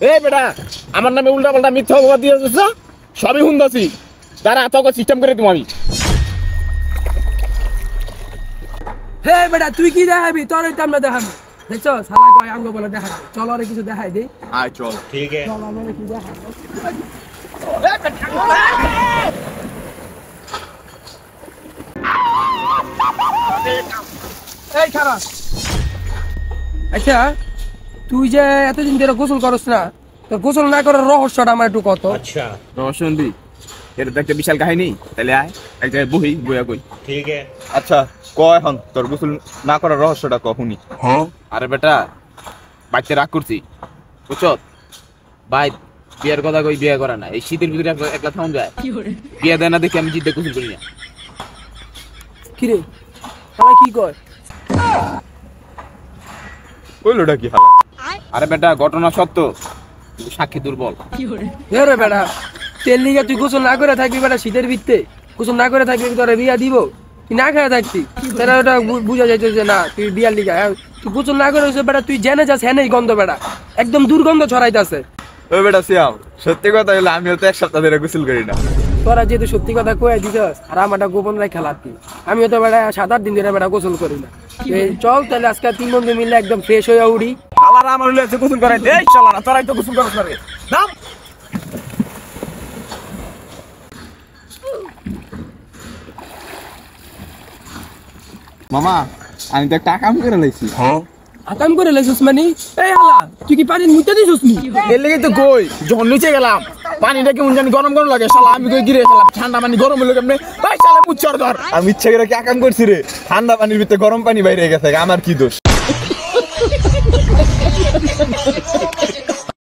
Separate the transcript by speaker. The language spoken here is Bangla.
Speaker 1: এই বেটা আমার নামে উল্টা পাল্টা মিথ্যা অপবাদ দিয়েছিস না? সবই শুনতেছি, তারা তোকে সিস্টেম করে দিব আমি।
Speaker 2: হে বেটা তুই কি দেখাবি? তোর তো আমরা দেখাবো। দেখছো শালা কয় আঙ্গ বলে দেখাবো। চল আরে কিছু দেখাই দে।
Speaker 1: আয় চল। ঠিক আছে
Speaker 2: চল আমরা কিছু দেখাবো। এই খারাপ। আচ্ছা তুই যে এতদিন ধরে গোসল করস না, তোর গোসল না করার রহস্যটা আমার একটু কত।
Speaker 1: আচ্ছা রহস্য শুনবি? এটা তো একটা বিশাল কাহিনী। তাহলে আয় এক জায়গায় বহি বইয়া কই। ঠিক আছে আচ্ছা ক এখন তোর গোসল না করার রহস্যটা ক শুনি। হ্যাঁ আরে বেটা বাইতে রাগ করছি বুঝছ ভাই, বিয়ের কথা কই বিয়ে করে না, এই শীতের ভিতরে একলা থাউন যায়, বিয়ে দেয় না দেখে আমি জিদ্দে গোসল করি না।
Speaker 2: কিরে আমার কি কয়?
Speaker 1: কইলোটা কি হালা? আরে বেটা ঘটনা সত্য, সাক্ষী দুর্বল।
Speaker 2: রে বেটা তেল লিগা তুই গোসল না করে থাকবি বেটা শীতের ভিত্তে, গোসল না করে থাকবি তোরা বিয়া দিব? তুই না খেয়ে থাকবি তারা ওটা বুঝা যাইতো যে না তুই বিয়ার লিগা। তুই গোসল না করে বেটা তুই জেনে যাস হ্যাঁ গন্ধ বেটা একদম দুর্গন্ধ ছড়াইতেছে।
Speaker 1: ওই বেটা সিয়াম সত্যি কথা হইলো আমিও তো এক সপ্তাহ ধরে গোসল করি না।
Speaker 2: তোরা যেহেতু সত্যি কথা কয়ে দিছস আর আমারটা গোপন রাই খেলাতি, আমিও তো বেটা 7-8 দিন ধরে বেটা গোসল করি না। চল তাহলে আজকে 3 বন্ধু মিলে একদম ফ্রেশ হয়ে উড়ি।
Speaker 1: আলারা আমার হইলো গোসল করাই দে শালা না, তোরাই তো গোসল করছ না রে। নাম মামা আমি তো একটা কাম করে লাইছি। হ্যাঁ
Speaker 2: আকাম করে লাইছস মানে? এই হালা তুই কি পানি মুইতে দিছস নি?
Speaker 1: এর লাগি তো কই যখন নিচে গেলাম পানিটা কেমন জানি গরম গরম লাগে, শালা আমি কই গিরে শালা ঠান্ডা পানি গরম হলো কেমনে? ভাই শালা মুচ্ছর ধর, আমি ইচ্ছা করে কি আকাম করছি রে? ঠান্ডা পানির ভিতরে গরম পানি বাইরে গেছে, আমার কি দোষ?